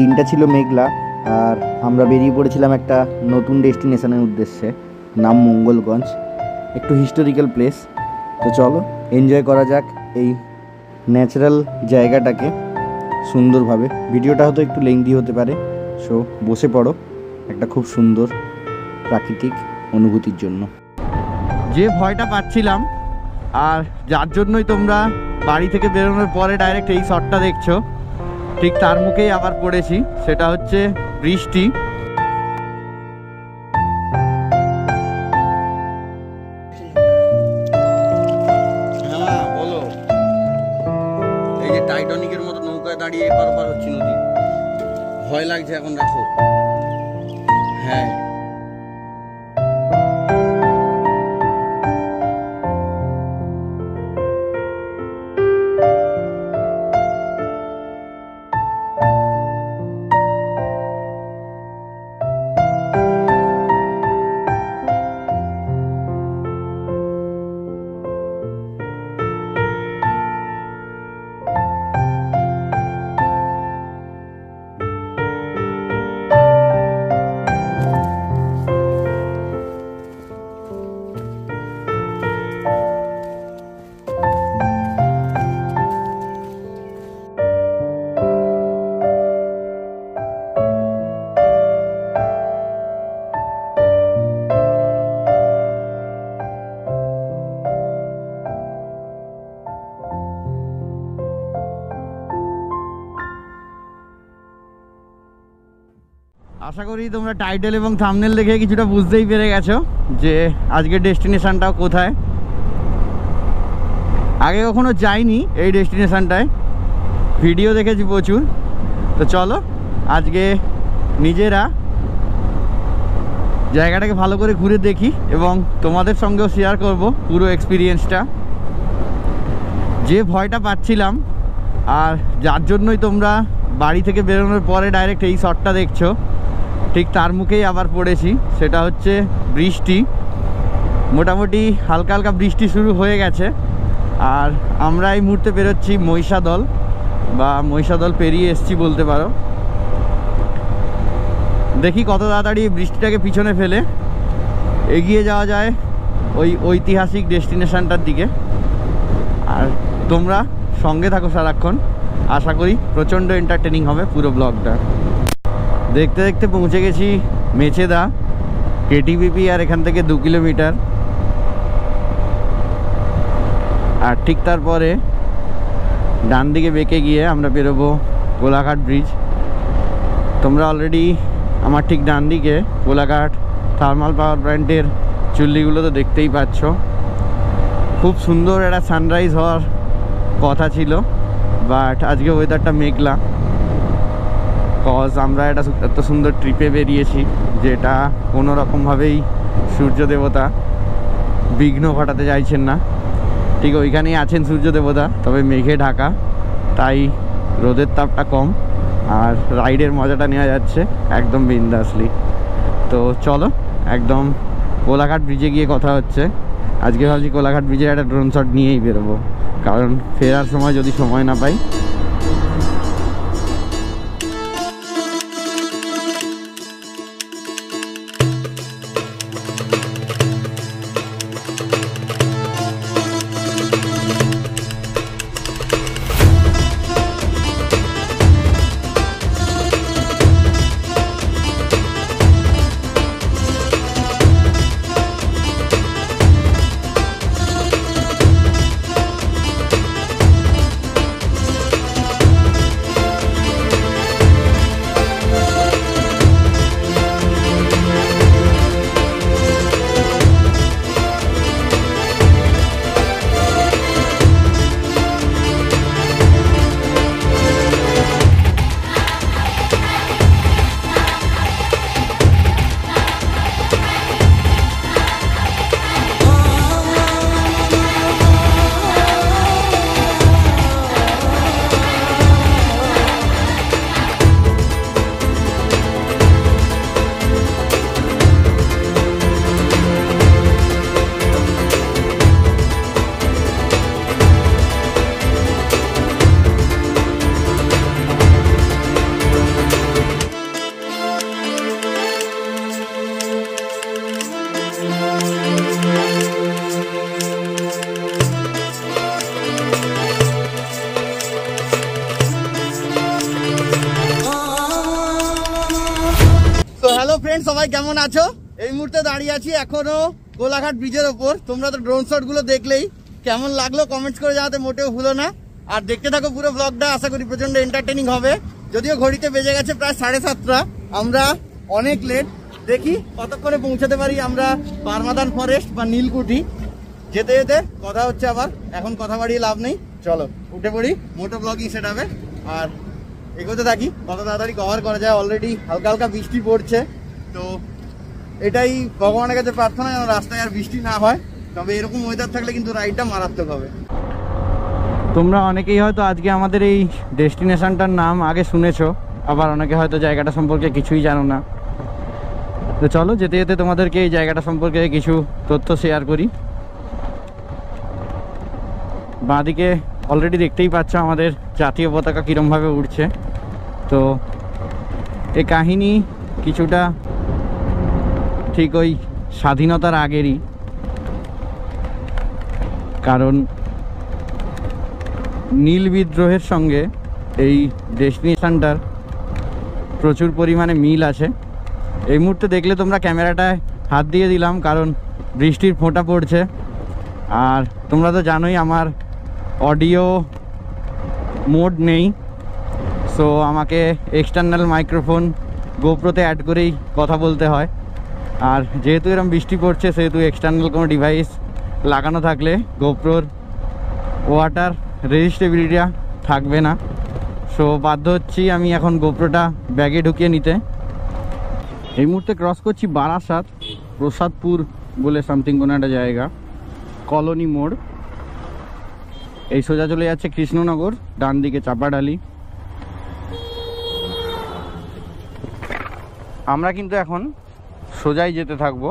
দিনটা ছিল মেঘলা, আর আমরা বেরিয়ে পড়েছিলাম একটা নতুন ডেস্টিনেশনের উদ্দেশ্যে, নাম মঙ্গলগঞ্জ। একটু হিস্টোরিক্যাল প্লেস। তো চলো এনজয় করা যাক এই ন্যাচারাল জায়গাটাকে সুন্দরভাবে। ভিডিওটা হয়তো একটু লেংদি হতে পারে, সো বসে পড়ো একটা খুব সুন্দর প্রাকৃতিক অনুভূতির জন্য। যে ভয়টা পাচ্ছিলাম আর যার জন্যই তোমরা বাড়ি থেকে বেরোনোর পরে ডাইরেক্ট এই শটটা দেখছো, ঠিক তার মুখেই আবার পড়েছি। সেটা হচ্ছে বৃষ্টি। হ্যাঁ বলো। এই যে টাইটানিকের মতো নৌকায় দাঁড়িয়ে এপার ওপার হচ্ছে নদী। ভয় লাগছে এখন, রাখো। হ্যাঁ আশা করি তোমরা টাইটেল এবং থাম্বনেল দেখে কিছুটা বুঝতেই পেরে গেছো যে আজকের ডেস্টিনেশনটাও কোথায়। আগে কখনো যাইনি এই ডেস্টিনেশনটায়, ভিডিও দেখেছি প্রচুর। তো চলো আজকে নিজেরা জায়গাটাকে ভালো করে ঘুরে দেখি এবং তোমাদের সঙ্গেও শেয়ার করব পুরো এক্সপিরিয়েন্সটা। যে ভয়টা পাচ্ছিলাম আর যার জন্যই তোমরা বাড়ি থেকে বেরোনোর পরে ডাইরেক্ট এই শটটা দেখছো, ঠিক তার মুখেই আবার পড়েছি। সেটা হচ্ছে বৃষ্টি। মোটামুটি হালকা হালকা বৃষ্টি শুরু হয়ে গেছে, আর আমরা এই মুহূর্তে বেরোচ্ছি মহিষাদল, বা মহিষাদল পেরিয়ে এসছি বলতে পারো। দেখি কত তাড়াতাড়ি বৃষ্টিটাকে পিছনে ফেলে এগিয়ে যাওয়া যায় ওই ঐতিহাসিক ডেস্টিনেশনটার দিকে। আর তোমরা সঙ্গে থাকো সারাক্ষণ, আশা করি প্রচণ্ড এন্টারটেনিং হবে পুরো ব্লগটা। দেখতে দেখতে পৌঁছে গেছি মেচেদা কেটিবিপি, আর এখান থেকে 2 কিলোমিটার। আর ঠিক তারপরে ডান দিকে বেঁকে গিয়ে আমরা বেরোবো কোলাঘাট ব্রিজ। তোমরা অলরেডি আমার ঠিক ডান দিকে কোলাঘাট থার্মাল পাওয়ার প্ল্যান্টের চুল্লিগুলো তো দেখতেই পাচ্ছ। খুব সুন্দর একটা সানরাইজ হওয়ার কথা ছিল, বাট আজকে ওয়েদারটা মেঘলা। কজ আমরা একটা এত সুন্দর ট্রিপে বেরিয়েছি যেটা কোনো রকমভাবেই সূর্য দেবতা বিঘ্ন ঘটাতে চাইছেন না। ঠিক ওইখানেই আছেন সূর্য দেবতা, তবে মেঘে ঢাকা, তাই রোদের তাপটা কম আর রাইডের মজাটা নেওয়া যাচ্ছে একদম বিন্দাসলি। তো চলো একদম কোলাঘাট ব্রিজে গিয়ে কথা হচ্ছে। আজকে ভাবছি কোলাঘাট ব্রিজে একটা ড্রোন শট নিয়েই বেরোবো, কারণ ফেরার সময় যদি সময় না পাই। সবাই কেমন আছো? এই মুহূর্তে দাঁড়িয়ে আছি এখনো কোলাঘাট ব্রিজের ওপর। তোমরা তো ড্রোন শট গুলো দেখলেই, কেমন লাগলো কমেন্টস করে জানাতে মোটেও ভুলো না। আর দেখতে থাকো পুরো ব্লগটা, আশা করি প্রচন্ড এন্টারটেইনিং হবে। যদিও ঘড়িতে বেজে গেছে প্রায় 7:30, আমরা অনেক লেট। দেখি কতক্ষণে পৌঁছাতে পারি আমরা বারমাদান ফরেস্ট বা নীলকুঠি। যেতে যেতে কথা হচ্ছে আবার, এখন কথা বাড়িয়ে লাভ নেই। চলো উঠে পড়ি মোটো ব্লগিং সেটআপে আর এগোতে থাকি, কত তাড়াতাড়ি কভার করা যায়। অলরেডি হালকা হালকা বৃষ্টি পড়ছে, তো এটাই ভগবানের কাছে প্রার্থনা যেন রাস্তায় আর বৃষ্টি না হয়। তবে এরকম ওয়েদার থাকলে কিন্তু রাইডটা মারাত্মক হবে। তোমরা অনেকেই হয়তো আজকে আমাদের এই ডেস্টিনেশনটার নাম আগে শুনেছো, আবার অনেকে হয়তো জায়গাটা সম্পর্কে কিছুই জানো না। তো চলো যেতে যেতে তোমাদেরকে এই জায়গাটা সম্পর্কে কিছু তথ্য শেয়ার করি। বাঁদিকে অলরেডি দেখতেই পাচ্ছ আমাদের জাতীয় পতাকা কীরমভাবে উড়ছে। তো এই কাহিনী কিছুটা ঠিক ওই স্বাধীনতার আগেরই, কারণ নীল বিদ্রোহের সঙ্গে এই ডেস্টিনেশনটার প্রচুর পরিমাণে মিল আছে। এই মুহূর্তে দেখলে তোমরা ক্যামেরাটায় হাত দিয়ে দিলাম, কারণ বৃষ্টির ফোঁটা পড়ছে। আর তোমরা তো জানোই আমার অডিও মোড নেই, সো আমাকে এক্সটার্নাল মাইক্রোফোন গোপ্রোতে অ্যাড করেই কথা বলতে হয়। আর যেহেতু এরকম বৃষ্টি পড়ছে, সেহেতু এক্সটার্নাল কোনো ডিভাইস লাগানো থাকলে গোপ্রোর ওয়াটার রেজিস্টেবিলিটিটা থাকবে না। সো বাধ্য হচ্ছি আমি এখন গোপ্রোটা ব্যাগে ঢুকিয়ে নিতে। এই মুহূর্তে ক্রস করছি বারাসাত প্রসাদপুর বলে সামথিং কোনো একটা জায়গা, কলোনি মোড়। এই সোজা চলে যাচ্ছে কৃষ্ণনগর, ডান দিকে চাপাডালি। আমরা কিন্তু এখন সোজাই যেতে থাকবো,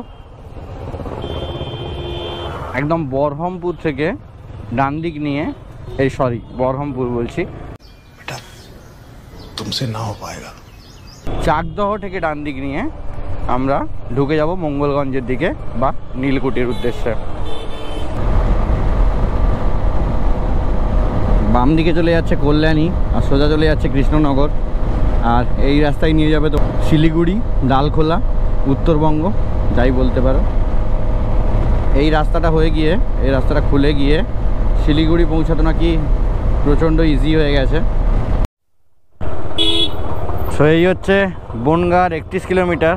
একদম বরহমপুর থেকে ডান দিক নিয়ে, এই সরি বরহমপুর বলছি, তুমসে না হো পায়েগা। চাকদহ থেকে ডান দিক নিয়ে আমরা ঢুকে যাব মঙ্গলগঞ্জের দিকে বা নীলকুঠির উদ্দেশ্যে। বাম দিকে চলে যাচ্ছে কল্যাণী আর সোজা চলে যাচ্ছে কৃষ্ণনগর। আর এই রাস্তায় নিয়ে যাবে তো শিলিগুড়ি, ডালখোলা, উত্তরবঙ্গ যাই বলতে পারো। এই রাস্তাটা হয়ে গিয়ে, এই রাস্তাটা খুলে গিয়ে শিলিগুড়ি পৌঁছাতো নাকি প্রচণ্ড ইজি হয়ে গেছে। সো এই হচ্ছে বনগাঁর 31 কিলোমিটার,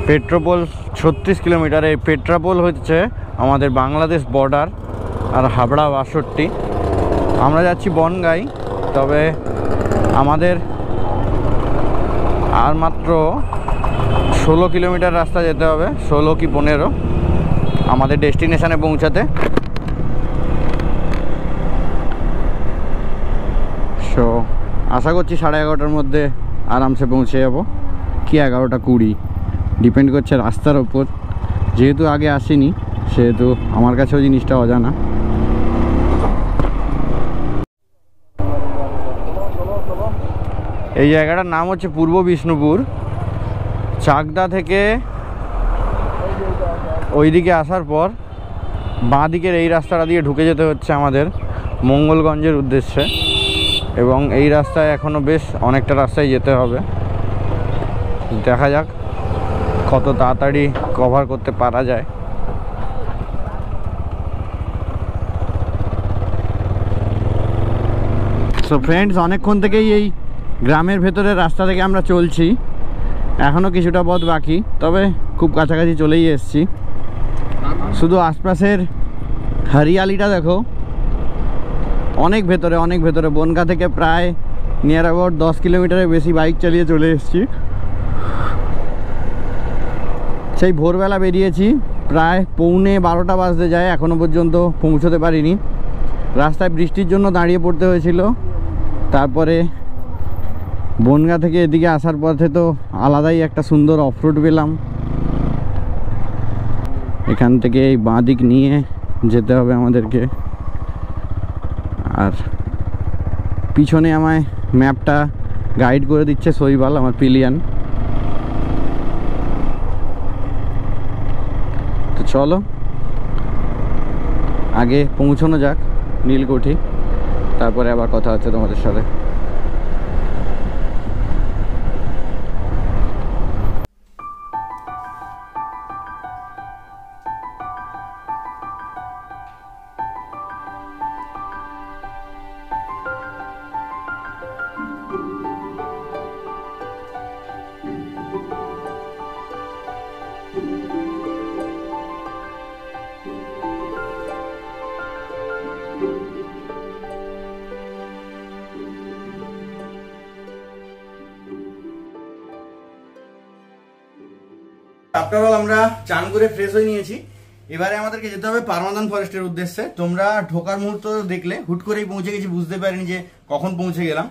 পেট্রাপোল 36 কিলোমিটার। এই পেট্রাপোল হচ্ছে আমাদের বাংলাদেশ বর্ডার, আর হাবড়া 62। আমরা যাচ্ছি বনগাঁই, তবে আমাদের আর মাত্র 16 কিলোমিটার রাস্তা যেতে হবে, 16 কি 15 আমাদের ডেস্টিনেশনে পৌঁছাতে। সো আশা করছি 11:30টার মধ্যে আরামসে পৌঁছে যাব, কি 11:20 ডিপেন্ড করছে রাস্তার ওপর। যেহেতু আগে আসিনি, সেহেতু আমার কাছেও জিনিসটা অজানা। এই জায়গাটার নাম হচ্ছে পূর্ব বিষ্ণুপুর। চাকদা থেকে ওইদিকে আসার পর বাঁ দিকের এই রাস্তাটা দিয়ে ঢুকে যেতে হচ্ছে আমাদের মঙ্গলগঞ্জের উদ্দেশ্যে। এবং এই রাস্তায় এখনও বেশ অনেকটা রাস্তায় যেতে হবে, দেখা যাক কত তাড়াতাড়ি কভার করতে পারা যায়। সো ফ্রেন্ডস, অনেকক্ষণ থেকেই এই গ্রামের ভেতরের রাস্তা থেকে আমরা চলছি, এখনও কিছুটা পথ বাকি, তবে খুব কাছাকাছি চলেই এসেছি। শুধু আশপাশের হরিয়ালিটা দেখো, অনেক ভেতরে, অনেক ভেতরে। বনগাঁ থেকে প্রায় নিয়ার অ্যাবাউট 10 কিলোমিটারের বেশি বাইক চালিয়ে চলে এসেছি। সেই ভোরবেলা বেরিয়েছি, প্রায় 11:45 বাজতে যায়, এখনও পর্যন্ত পৌঁছতে পারিনি। রাস্তায় বৃষ্টির জন্য দাঁড়িয়ে পড়তে হয়েছিল। তারপরে বনগাঁ থেকে এদিকে আসার পথে তো আলাদাই একটা সুন্দর অফরোড পেলাম। এখান থেকে এই বাঁ দিক নিয়ে যেতে হবে আমাদেরকে। আর পিছনে আমায় ম্যাপটা গাইড করে দিচ্ছে শৈবাল, আমার পিলিয়ান। তো চলো আগে পৌঁছানো যাক নীলকুঠি, তারপরে আবার কথা হচ্ছে তোমাদের সাথে। আফটার অল আমরা চান করে ফ্রেশ হয়ে নিয়েছি। এবারে আমাদেরকে যেতে হবে পারমাদান ফরেস্টের উদ্দেশ্যে। তোমরা ঢোকার মুহূর্ত দেখলে হুট করেই পৌঁছে গেছি, বুঝতে পারিনি যে কখন পৌঁছে গেলাম।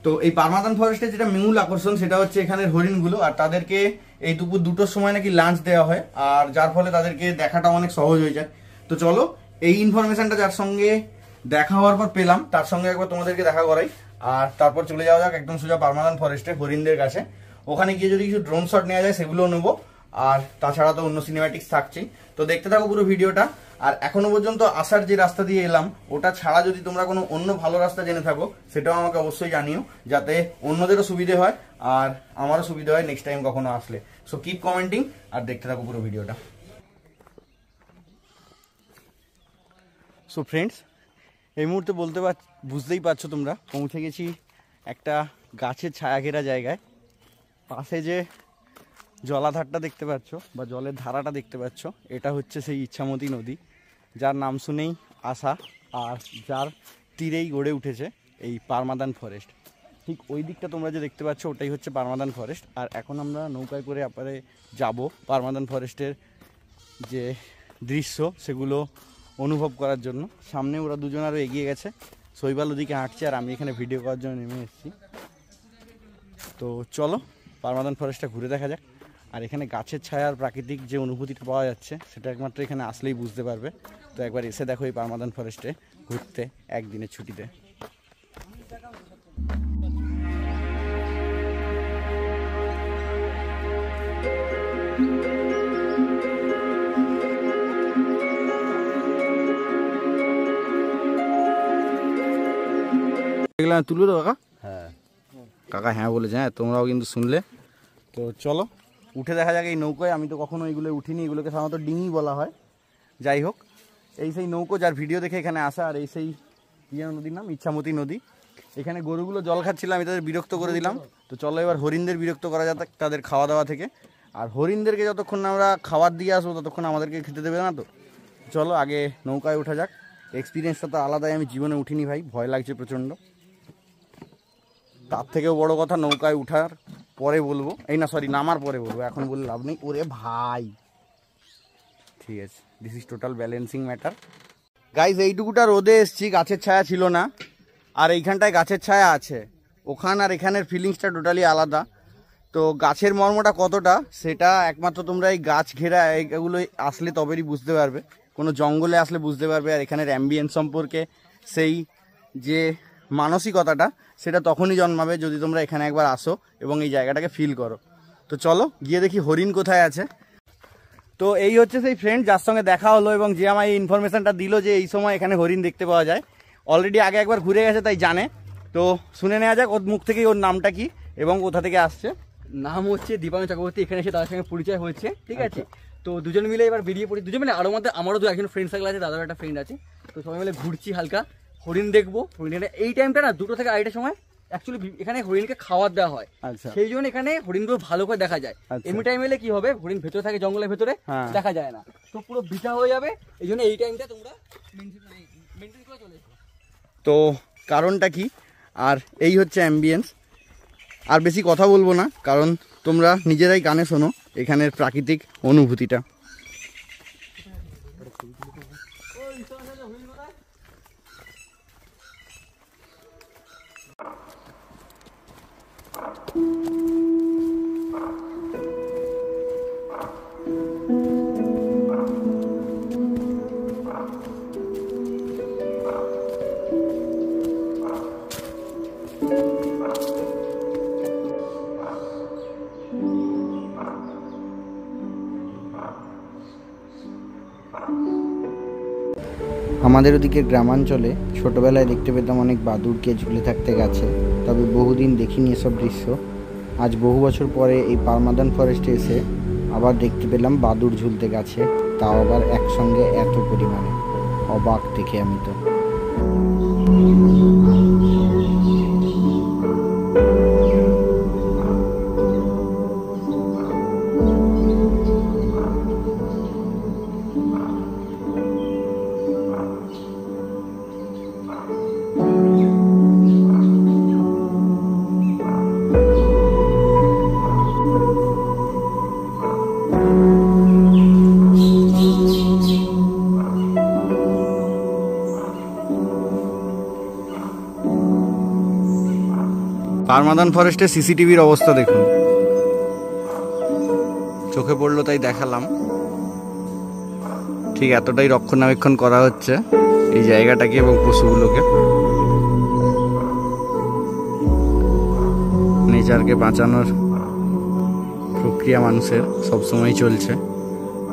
তো এই পারমাদান ফরেস্টের যেটা মূল আকর্ষণ সেটা হচ্ছে এখানের হরিণগুলো, আর তাদেরকে এই দুপুর 2টোর সময় নাকি লাঞ্চ দেওয়া হয়, আর যার ফলে তাদেরকে দেখাটা অনেক সহজ হয়ে যায়। তো চলো এই ইনফরমেশনটা যার সঙ্গে দেখা হওয়ার পর পেলাম তার সঙ্গে একবার তোমাদেরকে দেখা করাই, আর তারপর চলে যাওয়া যাক একদম সোজা পারমাদান ফরেস্টে হরিণদের কাছে। ওখানে গিয়ে যদি কিছু ড্রোন শট নেওয়া যায় সেগুলোও নেবো, আর তাছাড়া তো অন্য সিনেম্যাটিক্স থাকছেই। তো দেখতে থাকো পুরো ভিডিওটা। আর এখনো পর্যন্ত আসার যে রাস্তা দিয়ে এলাম ওটা ছাড়া যদি তোমরা কোনো অন্য ভালো রাস্তা জেনে থাকো সেটাও আমাকে অবশ্যই জানিও, যাতে অন্যদেরও সুবিধে হয় আর আমারও সুবিধে হয় নেক্সট টাইম কখনো আসলে। সো কিপ কমেন্টিং আর দেখতে থাকো পুরো ভিডিওটা। সো ফ্রেন্ডস, এই মুহূর্তে বুঝতেই পারছো তোমরা পৌঁছে গেছি একটা গাছের ছায়া ঘেরা জায়গায়। পাশে যে জলাধারটা দেখতে পাচ্ছ বা জলের ধারাটা দেখতে পাচ্ছ, এটা হচ্ছে সেই ইচ্ছামতি নদী, যার নাম শুনেই আসা আর যার তীরেই গড়ে উঠেছে এই পারমাদান ফরেস্ট। ঠিক ওই দিকটা তোমরা যে দেখতে পাচ্ছ ওটাই হচ্ছে পারমাদান ফরেস্ট। আর এখন আমরা নৌকায় করে আপারে যাব পারমাদান ফরেস্টের যে দৃশ্য সেগুলো অনুভব করার জন্য। সামনে ওরা দুজন আরও এগিয়ে গেছে, শৈবাল ওদিকে হাঁটছে আর আমি এখানে ভিডিও করার জন্য নেমে এসেছি। তো চলো পারমাদান ফরেস্টটা ঘুরে দেখা যাক। আর এখানে গাছের ছায়ার প্রাকৃতিক যে অনুভূতিটা পাওয়া যাচ্ছে সেটা একমাত্র এখানে আসলেই বুঝতে পারবে। তো একবার এসে দেখো এই পারমাদান ফরেস্টে ঘুরতে একদিনের ছুটিতে। তুলে দাও কাকা। হ্যাঁ কাকা হ্যাঁ বলেছে, হ্যাঁ তোমরাও কিন্তু শুনলে। তো চলো উঠে দেখা যাক এই নৌকোয়। আমি তো কখনো এইগুলো উঠিনি, এগুলোকে সাধারণত ডিঙি বলা হয়। যাই হোক, এই সেই নৌকো যার ভিডিও দেখে এখানে আসা। আর এই সেই নদীর নাম ইচ্ছামতি নদী। এখানে গরুগুলো জল খাচ্ছিল, আমি তাদের বিরক্ত করে দিলাম। তো চলো এবার হরিণদের বিরক্ত করা যাক তাদের খাওয়া দাওয়া থেকে। আর হরিণদেরকে যতক্ষণ আমরা খাবার দিয়ে আসবো ততক্ষণ আমাদেরকে খেতে দেবে না। তো চলো আগে নৌকায় ওঠা যাক। এক্সপিরিয়েন্সটা তো আলাদাই, আমি জীবনে উঠিনি ভাই, ভয় লাগছে প্রচণ্ড। তার থেকেও বড় কথা নৌকায় উঠার পরে বলবো, নামার পরে বলবো, এখন বললে লাভ নেই। ওরে ভাই ঠিক আছে, this is total balancing matter. Guys এইটুকুটা রোদে এসছি, গাছের ছায়া ছিল না, আর এইখানটায় গাছের ছায়া আছে। ওখান আর এখানের ফিলিংসটা টোটালি আলাদা। তো গাছের মর্মটা কতটা সেটা একমাত্র তোমরা এই গাছ ঘেরা এগুলো আসলে তবেই বুঝতে পারবে, কোনো জঙ্গলে আসলে বুঝতে পারবে। আর এখানের অ্যাম্বিয়েন্স সম্পর্কে সেই যে মানসিকতাটা সেটা তখনই জন্মাবে যদি তোমরা এখানে একবার আসো এবং এই জায়গাটাকে ফিল করো। তো চলো গিয়ে দেখি হরিণ কোথায় আছে। তো এই হচ্ছে সেই ফ্রেন্ড যার সঙ্গে দেখা হলো এবং যে আমার এই ইনফরমেশনটা দিল যে এই সময় এখানে হরিণ দেখতে পাওয়া যায়। অলরেডি আগে একবার ঘুরে গেছে তাই জানে। তো শুনে নেওয়া যাক ওর মুখ থেকেই ওর নামটা কি এবং কোথা থেকে আসছে। নাম হচ্ছে দীপায়ন চক্রবর্তী। এখানে এসে তাদের সঙ্গে পরিচয় হয়েছে, ঠিক আছে। তো দুজন মিলে এবার বেরিয়ে পড়ি। দুজন মিলে আরও মধ্যে আমারও দু একজন ফ্রেন্ড সার্কেল আছে, দাদার একটা ফ্রেন্ড আছে। তো সবাই মিলে ঘুরছি, হালকা হরিণ দেখবো। হরিণের এই টাইমটা না 2টো থেকে 2:30টার সময় অ্যাকচুয়ালি এখানে হরিণকে খাবার দেওয়া হয়। সেই জন্য এখানে হরিণগুলো ভালো করে দেখা যায়। এমনি টাইম এলে কি হবে, হরিণ ভেতরে থাকে, জঙ্গলের ভেতরে দেখা যায় না, তো পুরো বিটা হয়ে যাবে। এই জন্য এই টাইমটা তোমরা মেনটেন করে চলে এসো। তো কারণটা কি, আর এই হচ্ছে অ্যাম্বিয়েন্স। আর বেশি কথা বলবো না, কারণ তোমরা নিজেরাই গানে শোনো এখানের প্রাকৃতিক অনুভূতিটা। আমাদের ওদিকে গ্রামাঞ্চলে ছোটোবেলায় দেখতে পেতাম অনেক বাদুড়কে ঝুলে থাকতে গাছে, তবে বহুদিন দেখিনি এসব দৃশ্য। আজ বহু বছর পরে এই পারমাদান ফরেস্টে এসে আবার দেখতে পেলাম বাদুড় ঝুলতে গাছে, তাও আবার একসঙ্গে এত পরিমাণে। অবাক দেখে আমি তো। পারমাদান ফরেস্টের সিসিটিভির অবস্থা দেখুন, চোখে পড়লো তাই দেখালাম। ঠিক এতটাই রক্ষণাবেক্ষণ করা হচ্ছে এই জায়গাটাকে এবং পশুগুলোকে। নেচারকে বাঁচানোর প্রক্রিয়া মানুষের সবসময় চলছে,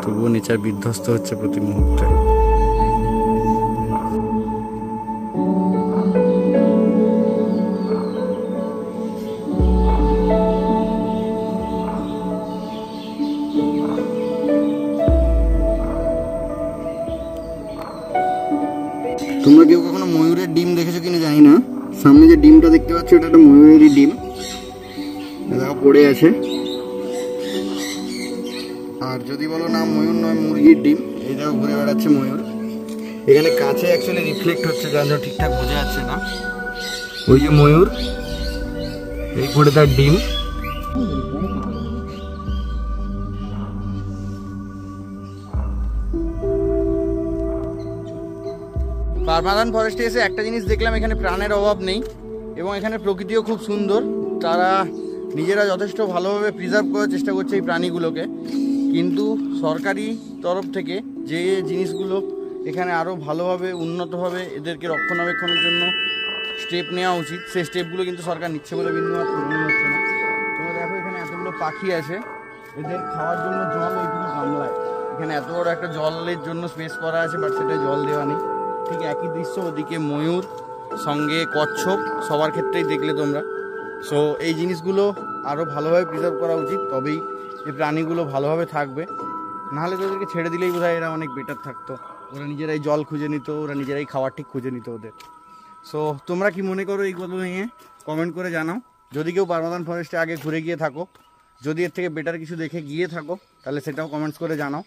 তবুও নেচার বিধ্বস্ত হচ্ছে প্রতি মুহূর্তে। তোমরা কেউ কখনো ময়ূরের ডিম দেখেছো কিনা জানি না, সামনে যে ডিমটা দেখতে পাচ্ছ এটা একটা ময়ূরেরই ডিম, দেখো পড়ে আছে। আর যদি বলো না ময়ূর নয় মুরগির ডিম, এইটাও ঘুরে বেড়াচ্ছে ময়ূর। এখানে কাছে অ্যাকচুয়ালি রিফ্লেক্ট হচ্ছে, যার জন্য ঠিকঠাক বোঝা যাচ্ছে না। ওই যে ময়ূর, এই পড়ে তার ডিম। পারমাদান ফরেস্টে এসে একটা জিনিস দেখলাম, এখানে প্রাণের অভাব নেই এবং এখানে প্রকৃতিও খুব সুন্দর। তারা নিজেরা যথেষ্ট ভালোভাবে প্রিজার্ভ করার চেষ্টা করছে এই প্রাণীগুলোকে, কিন্তু সরকারি তরফ থেকে যে জিনিসগুলো এখানে আরও ভালোভাবে উন্নতভাবে এদেরকে রক্ষণাবেক্ষণের জন্য স্টেপ নেওয়া উচিত, সেই স্টেপগুলো কিন্তু সরকার নিচ্ছে বলে বিন্দুমাত্র মনে হচ্ছে না। তোমরা দেখো এখানে এতগুলো পাখি আছে, এদের খাওয়ার জন্য জল এইটুকু গামলায়, এখানে এত বড় একটা জলের জন্য স্পেস করা আছে, বাট সেটা জল দেওয়া নেই। ঠিক একই দৃশ্য ওদিকে ময়ূর, সঙ্গে কচ্ছপ, সবার ক্ষেত্রেই দেখলে তোমরা। সো এই জিনিসগুলো আরও ভালোভাবে প্রিজার্ভ করা উচিত, তবেই এই প্রাণীগুলো ভালোভাবে থাকবে। নাহলে তো ওদেরকে ছেড়ে দিলেই বোধহয় এরা অনেক বেটার থাকতো, ওরা নিজেরাই জল খুঁজে নিত, ওরা নিজেরাই খাবার ঠিক খুঁজে নিত ওদের। সো তোমরা কি মনে করো এইগুলো নিয়ে কমেন্ট করে জানাও। যদি কেউ পারমাদান ফরেস্টে আগে ঘুরে গিয়ে থাকো, যদি এর থেকে বেটার কিছু দেখে গিয়ে থাকো, তাহলে সেটাও কমেন্টস করে জানাও।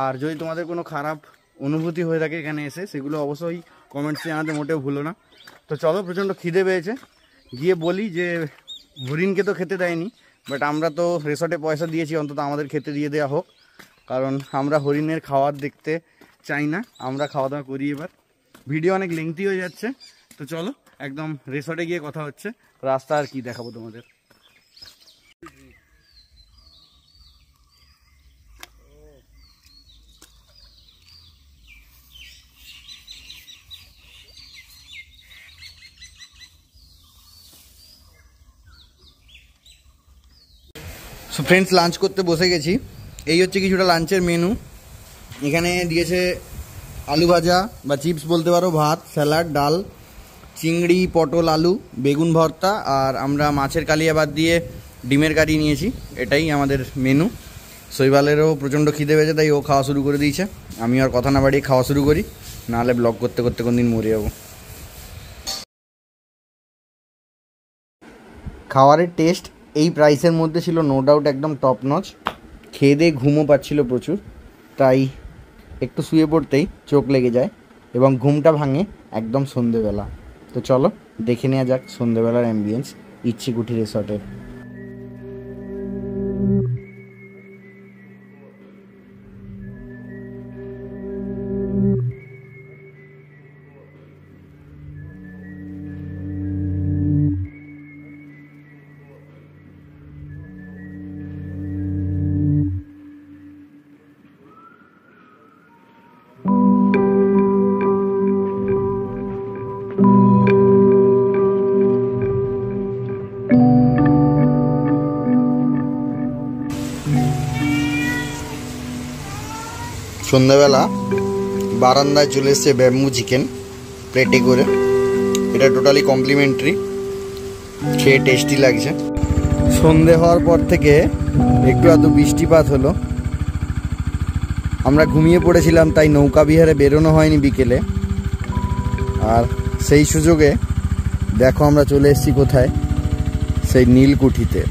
আর যদি তোমাদের কোনো খারাপ অনুভূতি হয়ে থাকে এখানে এসে, সেগুলো অবশ্যই কমেন্টসে জানাতে মোটেও ভুলো না। তো চলো, প্রচণ্ড খিদে পেয়েছে, গিয়ে বলি যে হরিণকে তো খেতে দেয়নি, বাট আমরা তো রিসর্টে পয়সা দিয়েছি, অন্তত আমাদের খেতে দিয়ে দেওয়া হোক, কারণ আমরা হরিণের খাবার দেখতে চাই না। আমরা খাওয়া দাওয়া করি এবার, ভিডিও অনেক লেংথি হয়ে যাচ্ছে। তো চলো একদম রিসর্টে গিয়ে কথা হচ্ছে, রাস্তা আর কি দেখাবো তোমাদের। সো ফ্রেন্ডস, লাঞ্চ করতে বসে গেছি। এই হচ্ছে কিছুটা লাঞ্চের মেনু। এখানে দিয়েছে আলু ভাজা বা চিপস বলতে পারো, ভাত, স্যালাড, ডাল, চিংড়ি, পটল, আলু, বেগুন ভর্তা, আর আমরা মাছের কালিয়া বাদ দিয়ে ডিমের কারি নিয়েছি। এটাই আমাদের মেনু। শৈবালেরও প্রচণ্ড খিদে পেয়েছে, তাই ও খাওয়া শুরু করে দিয়েছে। আমি আর কথা না বাড়িয়ে খাওয়া শুরু করি, নাহলে ব্লগ করতে করতে কোনদিন মরে যাবো। খাবারের টেস্ট এই প্রাইসের মধ্যে ছিল নো ডাউট একদম টপ নচ। খেয়ে দিয়ে ঘুমও পাচ্ছিল প্রচুর, তাই একটু শুয়ে পড়তেই চোখ লেগে যায় এবং ঘুমটা ভাঙে একদম সন্ধেবেলা। তো চলো দেখে নেওয়া যাক সন্ধেবেলার অ্যাম্বিয়েন্স ইচ্ছিকুঠি রিসর্টের। সন্ধ্যাবেলা বারান্দায় চলে এসছে ব্যাম্বু চিকেন প্লেটে করে। এটা টোটালি কমপ্লিমেন্টারি, খেয়ে টেস্টি লাগছে। সন্ধে হওয়ার পর থেকে একটু এত বৃষ্টিপাত হলো, আমরা ঘুমিয়ে পড়েছিলাম, তাই নৌকা বিহারে বেরোনো হয়নি বিকেলে। আর সেই সুযোগে দেখো আমরা চলে এসেছি কোথায়, সেই নীলকুঠিতে।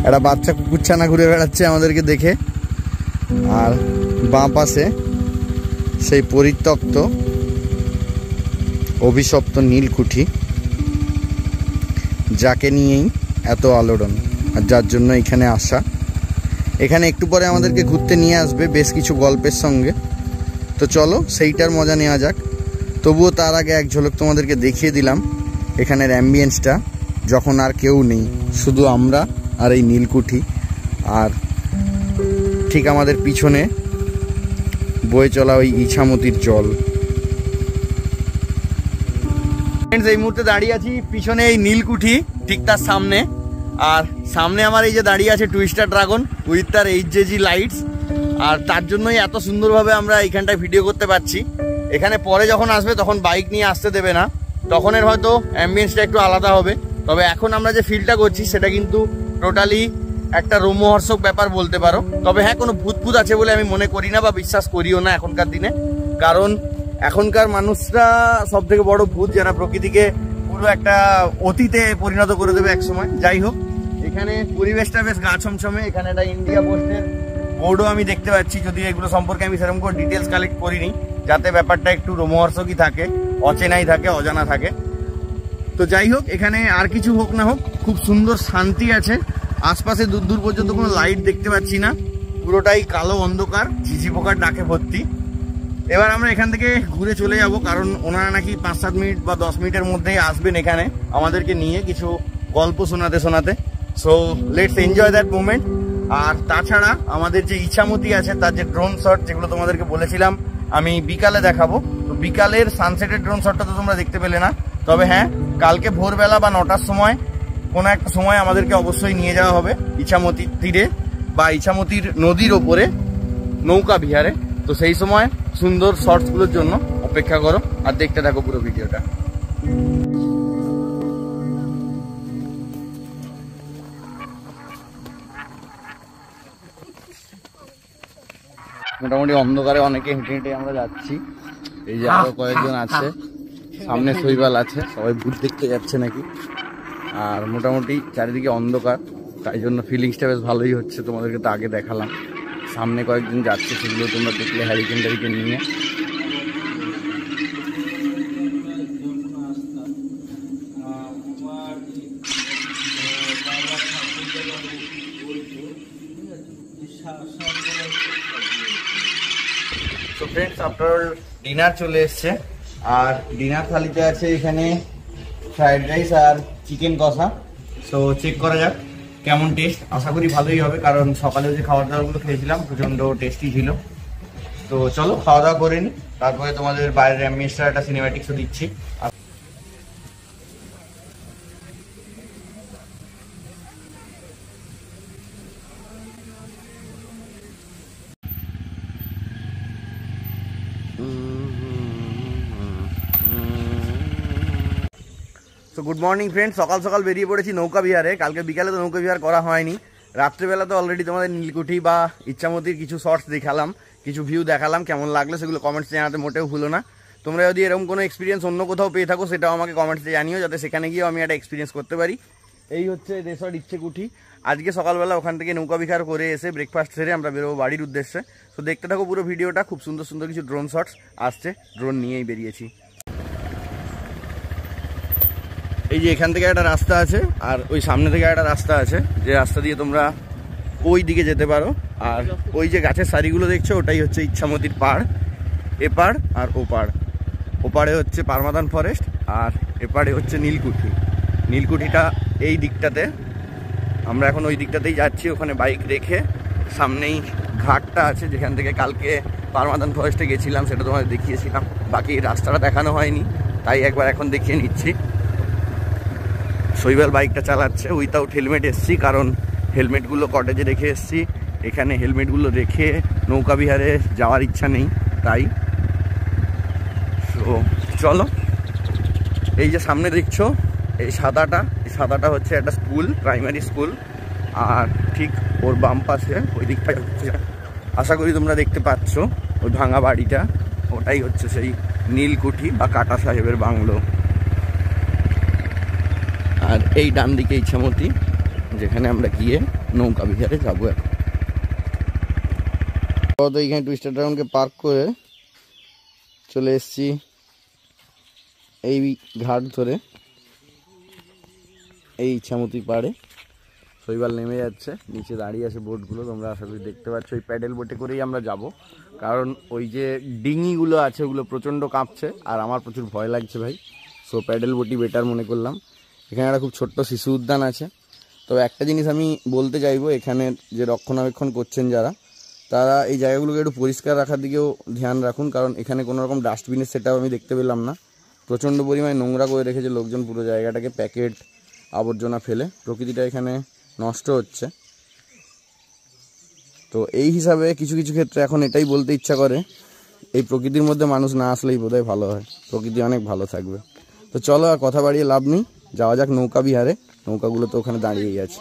একটা বাচ্চা কুকুরছানা ঘুরে বেড়াচ্ছে আমাদেরকে দেখে, আর বাঁ পাশে সেই পরিত্যক্ত অভিশপ্ত নীলকুঠি, যাকে নিয়েই এত আলোড়ন আর যার জন্য এখানে আসা। এখানে একটু পরে আমাদেরকে ঘুরতে নিয়ে আসবে বেশ কিছু গল্পের সঙ্গে। তো চলো সেইটার মজা নেওয়া যাক। তবুও তার আগে এক ঝলক তোমাদেরকে দেখিয়ে দিলাম এখানের অ্যাম্বিয়েন্সটা। যখন আর কেউ নেই, শুধু আমরা আর এই নীলকুঠি, আর ঠিক আমাদের পিছনে বয়ে চলা ওই ইছামতির জল। এই মুহূর্তে দাঁড়িয়ে আছি পিছনে এই নীলকুঠি, ঠিক তার সামনে। আর সামনে আমার এই যে দাঁড়িয়ে আছে টুইস্টার ড্রাগন উইথ তার এইচজেজি লাইটস। আর তার জন্যই এত সুন্দরভাবে আমরা এইখানটায় ভিডিও করতে পারছি। এখানে পরে যখন আসবে তখন বাইক নিয়ে আসতে দেবে না, তখন এর হয়তো অ্যাম্বিয়েন্সটা একটু আলাদা হবে। তবে এখন আমরা যে ফিলটা করছি সেটা কিন্তু টোটালি একটা রোমহর্ষক ব্যাপার বলতে পারো। তবে হ্যাঁ, কোনো ভূত আছে বলে আমি মনে করি না বা বিশ্বাস করিও না এখনকার দিনে। কারণ এখনকার মানুষরা সব থেকে বড় ভূত, যারা প্রকৃতিকে পুরো একটা অতীতে পরিণত করে দেবে এক সময়। যাই হোক, এখানে পরিবেশটা বেশ গা ছমছমে। এখানে একটা ইন্ডিয়া পোস্টের বোর্ডও আমি দেখতে পাচ্ছি, যদি এগুলো সম্পর্কে আমি সেরকম করে ডিটেলস কালেক্ট করিনি, যাতে ব্যাপারটা একটু রোমহর্ষকই থাকে, অচেনাই থাকে, অজানা থাকে। তো যাই হোক, এখানে আর কিছু হোক না হোক খুব সুন্দর শান্তি আছে। আশপাশে দূর দূর পর্যন্ত কোনো লাইট দেখতে পাচ্ছি না, পুরোটাই কালো অন্ধকার, ঝিঝি পোকার ডাকে ভর্তি। এবার আমরা এখান থেকে ঘুরে চলে যাব, কারণ ওনারা নাকি 5-7 মিনিট বা 10 মিনিটের মধ্যেই আসবেন এখানে আমাদেরকে নিয়ে কিছু গল্প শোনাতে শোনাতে। So let's enjoy that moment. আর তাছাড়া আমাদের যে ইছামতি আছে তার যে ড্রোন শট, যেগুলো তোমাদেরকে বলেছিলাম আমি বিকালে দেখাবো, তো বিকালের সানসেটের ড্রোন শটটা তো তোমরা দেখতে পেলে না। তবে হ্যাঁ, কালকে ভোরবেলা বা 9টার সময় কোনো একটা সময় আমাদেরকে অবশ্যই নিয়ে যাওয়া হবে ইছামতির তীরে বা ইছামতির নদীর ওপরে নৌকা বিহারে। তো সেই সময় সুন্দর শর্টসগুলোর জন্য অপেক্ষা করো আর দেখতে থাকো পুরো ভিডিওটা। মোটামুটি অন্ধকারে অনেকে হেঁটে হেঁটে আমরা যাচ্ছি। এই যে আরো কয়েকজন আছে, সামনে শৈবাল আছে, সবাই ভূত দেখতে যাচ্ছে নাকি। আর মোটামুটি চারিদিকে অন্ধকার, তাই জন্য ফিলিংসটা বেশ ভালোই হচ্ছে। তোমাদেরকে তো আগে দেখালাম, সামনে কয়েকজন যাচ্ছে, সেগুলো তোমরা দেখলে হ্যারিকেন ট্যারিকেন নিয়ে। তো ফ্রেন্ডস, আফটার ডিনার চলে এসছে, আর ডিনার থালিতে আছে এখানে ফ্রাইড রাইস আর চিকেন কষা। সো চেক করা যাক কেমন টেস্ট। আশা করি ভালোই হবে, কারণ সকালে যে খাবার দাবারগুলো খেয়েছিলাম প্রচণ্ড টেস্টি ছিল। তো চলো খাওয়া দাওয়া করে নিই, তারপরে তোমাদের বাইরের অ্যাম্বিয়েন্সটা একটা সিনেম্যাটিক্সও দিচ্ছি। তো গুড মর্নিং ফ্রেন্ড, সকাল সকাল বেরিয়ে পড়েছি নৌকা বিহারে। কালকে বিকালে তো নৌকা বিহার করা হয়নি, রাত্রেবেলা তো অলরেডি তোমাদের নীলকুঠি বা ইচ্ছামতির কিছু শর্টস দেখালাম, কিছু ভিউ দেখালাম। কেমন লাগলো সেগুলো কমেন্টসে জানাতে মোটেও ভুলো না। তোমরা যদি এরকম কোনো এক্সপিরিয়েন্স অন্য কোথাও পেয়ে থাকো সেটাও আমাকে কমেন্টসে জানিও, যাতে সেখানে গিয়েও আমি একটা এক্সপিরিয়েন্স করতে পারি। এই হচ্ছে রিসর্ট ইচ্ছেকুঠি। আজকে সকালবেলা ওখান থেকে নৌকা বিহার করে এসে ব্রেকফাস্ট সেরে আমরা বেরোবো বাড়ির উদ্দেশ্যে। তো দেখতে থাকো পুরো ভিডিওটা, খুব সুন্দর সুন্দর কিছু ড্রোন শটস আসছে, ড্রোন নিয়েই বেরিয়েছি। এই যে এখান থেকে একটা রাস্তা আছে, আর ওই সামনে থেকে একটা রাস্তা আছে, যে রাস্তা দিয়ে তোমরা ওই দিকে যেতে পারো। আর ওই যে গাছের সারিগুলো দেখছো, ওটাই হচ্ছে ইচ্ছামতির পাড়। এপাড় আর ওপাড়, ওপাড়ে হচ্ছে পারমাদান ফরেস্ট, আর এপাড়ে হচ্ছে নীলকুঠি। নীলকুঠিটা এই দিকটাতে, আমরা এখন ওই দিকটাতেই যাচ্ছি। ওখানে বাইক রেখে সামনেই ঘাটটা আছে, যেখান থেকে কালকে পারমাদান ফরেস্টে গেছিলাম, সেটা তোমাদের দেখিয়েছিলাম। বাকি রাস্তাটা দেখানো হয়নি, তাই একবার এখন দেখিয়ে নিচ্ছি। শৈবাল বাইকটা চালাচ্ছে, উইথাউট হেলমেট এসছি, কারণ হেলমেটগুলো কটেজে রেখে এসছি। এখানে হেলমেটগুলো রেখে নৌকা বিহারে যাওয়ার ইচ্ছা নেই, তাই। তো চলো, এই যে সামনে দেখছো এই সাদাটা হচ্ছে একটা স্কুল, প্রাইমারি স্কুল। আর ঠিক ওর বাম পাশে ওই দিকটাই হচ্ছে, আশা করি তোমরা দেখতে পাচ্ছ ওই ভাঙা বাড়িটা, ওটাই হচ্ছে সেই নীলকুঠি বা কাটা সাহেবের বাংলো। আর এই ডান দিকে ইচ্ছামতি, যেখানে আমরা গিয়ে নৌকা বিহারে যাবো। এখন তো এইখানে টুইস্টার ড্রাগনকে পার্ক করে চলে এসছি এই ঘাট ধরে, এই ইচ্ছামতি পাড়ে। শৈবাল নেমে যাচ্ছে, নিচে দাঁড়িয়ে আছে বোটগুলো, তোমরা আশা করি দেখতে পাচ্ছ। ওই প্যাডেল বোটে করেই আমরা যাব, কারণ ওই যে ডিঙিগুলো আছে ওগুলো প্রচণ্ড কাঁপছে, আর আমার প্রচুর ভয় লাগছে ভাই। সো প্যাডেল বোটই বেটার মনে করলাম। এখানে একটা খুব ছোট্ট শিশু উদ্যান আছে। তবে একটা জিনিস আমি বলতে চাইবো, এখানে যে রক্ষণাবেক্ষণ করছেন যারা, তারা এই জায়গাগুলোকে একটু পরিষ্কার রাখার দিকেও ধ্যান রাখুন, কারণ এখানে কোনো রকম ডাস্টবিনের সেটাও আমি দেখতে পেলাম না। প্রচণ্ড পরিমাণে নোংরা করে রেখেছে লোকজন পুরো জায়গাটাকে, প্যাকেট আবর্জনা ফেলে প্রকৃতিটা এখানে নষ্ট হচ্ছে। তো এই হিসাবে কিছু কিছু ক্ষেত্রে এখন এটাই বলতে ইচ্ছা করে, এই প্রকৃতির মধ্যে মানুষ না আসলেই বোধহয় ভালো হয়, প্রকৃতি অনেক ভালো থাকবে। তো চলো আর কথা বাড়িয়ে লাভ নেই, যাওয়া যাক নৌকা বিহারে। নৌকাগুলো তো ওখানে দাঁড়িয়েই আছে।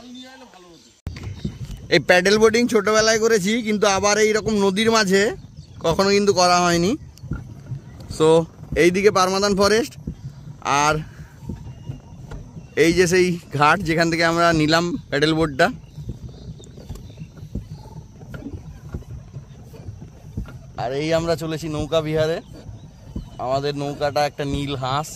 এই প্যাডেল বোটিং ছোটোবেলায় করেছি, কিন্তু আবার এইরকম নদীর মাঝে কখনো কিন্তু করা হয়নি। সো এইদিকে পারমাদান ফরেস্ট, আর এই যে সেই ঘাট যেখান থেকে আমরা নিলাম প্যাডেল বোটটা। আর এই আমরা চলেছি নৌকা বিহারে। আমাদের নৌকাটা একটা নীল হাঁস।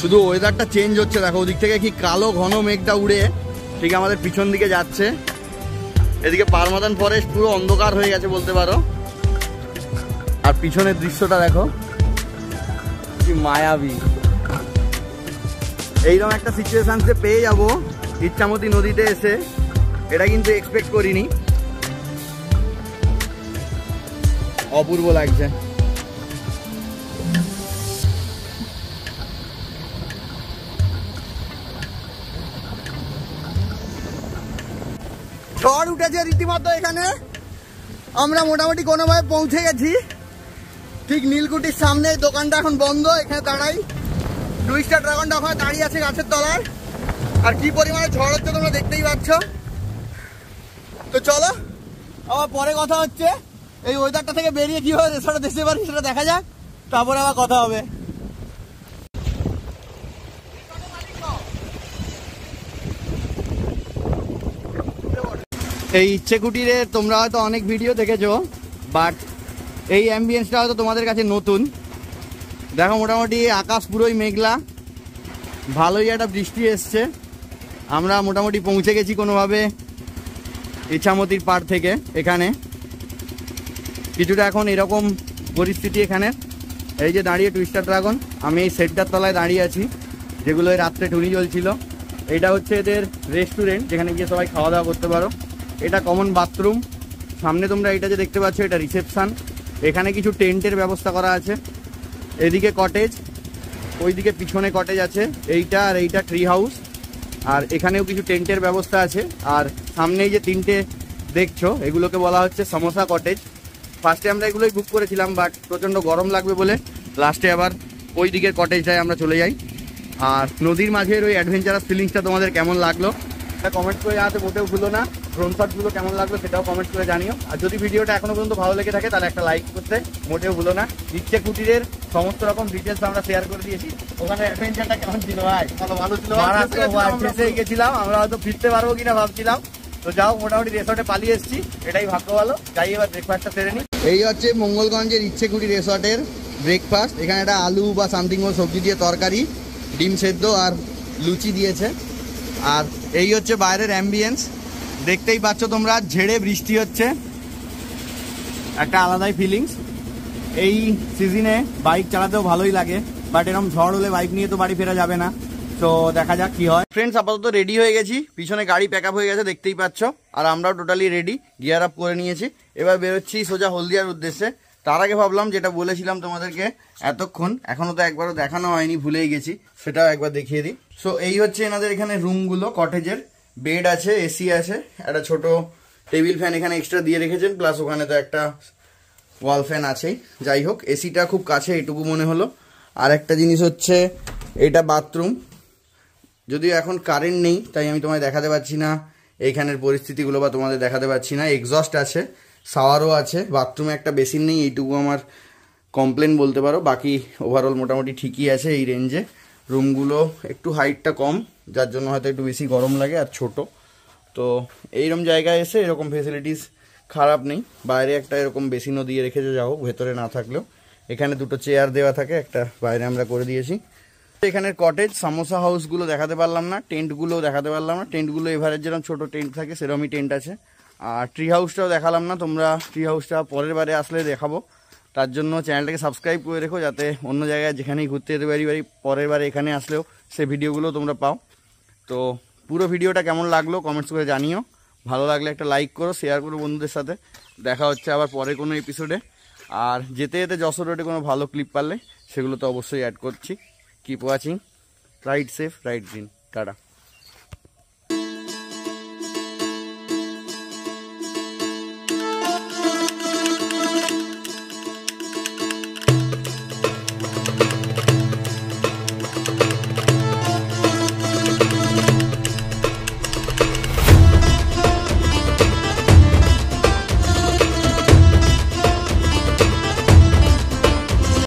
শুধু ওয়েদারটা চেঞ্জ হচ্ছে, দেখো ওদিক থেকে কি কালো ঘন মেঘটা উড়ে ঠিক আমাদের পিছন দিকে যাচ্ছে। এদিকে পারমাদান ফরেস্ট পুরো অন্ধকার হয়ে গেছে বলতে পারো। আর পিছনের দৃশ্যটা দেখো কি মায়াবী। এইরকম একটা সিচুয়েশন যে পেয়ে যাবো ইচ্ছামতি নদীতে এসে, এটা কিন্তু এক্সপেক্ট করিনি। অপূর্ব লাগছে। ঝড় উঠেছে রীতিমতো এখানে। আমরা মোটামুটি কোনোভাবে পৌঁছে গেছি। ঠিক নীলকুঠির সামনে দোকানটা এখন বন্ধ, এখানে দাঁড়াই। 2 স্টার ড্রাগনটা ওখানে দাঁড়িয়ে আছে গাছের তলায়। আর কি পরিমাণে ঝড় হচ্ছে তোমরা দেখতেই পাচ্ছ। তো চলো আবার পরে কথা হচ্ছে। এই ওয়েদারটা থেকে বেরিয়ে কীভাবে রেসর্টে দেখতে পারি সেটা দেখা যাক, তারপরে আবার কথা হবে। এই ইচ্ছে কুটিরে তোমরা হয়তো অনেক ভিডিও দেখেছো, বাট এই অ্যাম্বিয়েন্সটা হয়তো তোমাদের কাছে নতুন। দেখো মোটামুটি আকাশ পুরোই মেঘলা, ভালোই একটা বৃষ্টি এসছে। আমরা মোটামুটি পৌঁছে গেছি কোনোভাবে ইচ্ছামতির পাড় থেকে। এখানে কিছুটা এখন এরকম পরিস্থিতি এখানে। এই যে দাঁড়িয়ে 2 স্টার ড্রাগন, আমি এই সেটটার তলায় দাঁড়িয়ে আছি যেগুলো রাত্রে টুনি জ্বলছিল। এটা হচ্ছে এদের রেস্টুরেন্ট, যেখানে গিয়ে সবাই খাওয়া দাওয়া করতে পারো। এটা কমন বাথরুম। সামনে তোমরা এটা যে দেখতে পাচ্ছ এটা রিসেপশন। এখানে কিছু টেন্টের ব্যবস্থা করা আছে। এদিকে কটেজ, ওইদিকে পিছনে কটেজ আছে। এইটা আর এইটা ট্রি হাউস। আর এখানেও কিছু টেন্টের ব্যবস্থা আছে। আর সামনেই যে 3টে দেখছো এগুলোকে বলা হচ্ছে সমোসা কটেজ। ফার্স্টে আমরা এগুলোই বুক করেছিলাম, বাট প্রচণ্ড গরম লাগবে বলে লাস্টে আবার ওই দিকের কটেজটায় আমরা চলে যাই। আর নদীর মাঝের ওই অ্যাডভেঞ্চারাস ফিলিংসটা তোমাদের কেমন লাগলো এটা কমেন্ট করে জানাতে মোটেও ভুলো না। ড্রোন শটগুলো কেমন লাগলো সেটাও কমেন্ট করে জানিও। আর যদি ভিডিওটা এখনো পর্যন্ত ভালো লেগে থাকে তাহলে একটা লাইক করতে মোটেও ভুলো না। ইচ্ছে কুটিরের সমস্ত রকম ডিটেলস আমরা শেয়ার করে দিয়েছি। ওখানে অ্যাডভেঞ্চারটা কেমন ছিল ভাই? ভালো ছিল। ফেসেই গেছিলাম আমরা, হয়তো ফিরতে পারবো কিনা ভাবছিলাম। তো যাও, মোটামুটি রিসর্টে পালিয়ে এসেছি, এটাই ভাগ্য ভালো। যাই এবার ব্রেকফাস্টটা সেরে নিই। এই হচ্ছে মঙ্গলগঞ্জের ইচ্ছেকুটি রিসর্টের ব্রেকফাস্ট। এখানে একটা আলু বা সামথিং সবজি দিয়ে তরকারি, ডিম সেদ্ধ আর লুচি দিয়েছে। আর এই হচ্ছে বাইরের অ্যাম্বিয়েন্স, দেখতেই পাচ্ছ তোমরা, ঝেড়ে বৃষ্টি হচ্ছে, একটা আলাদাই ফিলিংস। এই সিজনে বাইক চালাতেও ভালোই লাগে, বাট এরকম ঝড় হলে বাইক নিয়ে তো বাড়ি ফেরা যাবে না। তো দেখা যাক কি হয়। ফ্রেন্ডস, আপাতত রেডি হয়ে গেছি, পিছনে গাড়ি প্যাক আপ হয়ে গেছে দেখতেই পাচ্ছ, আর আমরাও টোটালি রেডি, গিয়ার আপ করে নিয়েছি। এবার বেরোচ্ছি সোজা হলদিয়ার উদ্দেশ্যে। তার আগে ভাবলাম, যেটা বলেছিলাম তোমাদেরকে এতক্ষণ, এখনো তো একবারও দেখানো হয়নি, ভুলেই গেছি, সেটাও একবার দেখিয়ে দিই। সো এই হচ্ছে এনাদের এখানে রুমগুলো, কটেজের। বেড আছে, এসি আছে, একটা ছোট টেবিল ফ্যান এখানে এক্সট্রা দিয়ে রেখেছেন, প্লাস ওখানে তো একটা ওয়াল ফ্যান আছেই। যাই হোক, এসিটা খুব কাছে, এটুকু মনে হলো। আর একটা জিনিস হচ্ছে, এটা বাথরুম, যদিও এখন কারেন্ট নেই তাই আমি তোমায় দেখাতে পারছি না এইখানের পরিস্থিতিগুলো, বা তোমাদের দেখাতে পারছি না। এক্সস্ট আছে, শাওয়ারও আছে, বাথরুমে একটা বেসিন নেই, এইটুকু আমার কমপ্লেন বলতে পারো। বাকি ওভারঅল মোটামুটি ঠিকই আছে এই রেঞ্জে। রুমগুলো একটু হাইটটা কম, যার জন্য হয়তো একটু বেশি গরম লাগে, আর ছোট। তো এইরকম জায়গায় এসে এরকম ফেসিলিটিস খারাপ নেই। বাইরে একটা এরকম বেসিনও দিয়ে রেখেছে, যা হোক, ভেতরে না থাকলেও। এখানে দুটো চেয়ার দেওয়া থাকে, একটা বাইরে আমরা করে দিয়েছি। এখানের কটেজ, সামোসা হাউসগুলো দেখাতে পারলাম না, টেন্টগুলোও দেখাতে পারলাম না। টেন্টগুলো এভারেজ যেরকম ছোটো টেন্ট থাকে সেরকমই টেন্ট আছে। আর ট্রি হাউসটাও দেখালাম না, তোমরা ট্রি হাউসটা পরের বারে আসলে দেখাবো। তার জন্য চ্যানেলটাকে সাবস্ক্রাইব করে রেখো, যাতে অন্য জায়গায় যেখানেই ঘুরতে যেতে পারি পরের বারে এখানে আসলেও সে ভিডিওগুলো তোমরা পাও। তো পুরো ভিডিওটা কেমন লাগলো কমেন্টস করে জানিও। ভালো লাগলে একটা লাইক করো, শেয়ার করো বন্ধুদের সাথে। দেখা হচ্ছে আবার পরের কোনো এপিসোডে। আর যেতে যেতে যশোর রোডে কোনো ভালো ক্লিপ পারলে সেগুলো তো অবশ্যই অ্যাড করছি। Keep watching, ride safe, ride green, tata.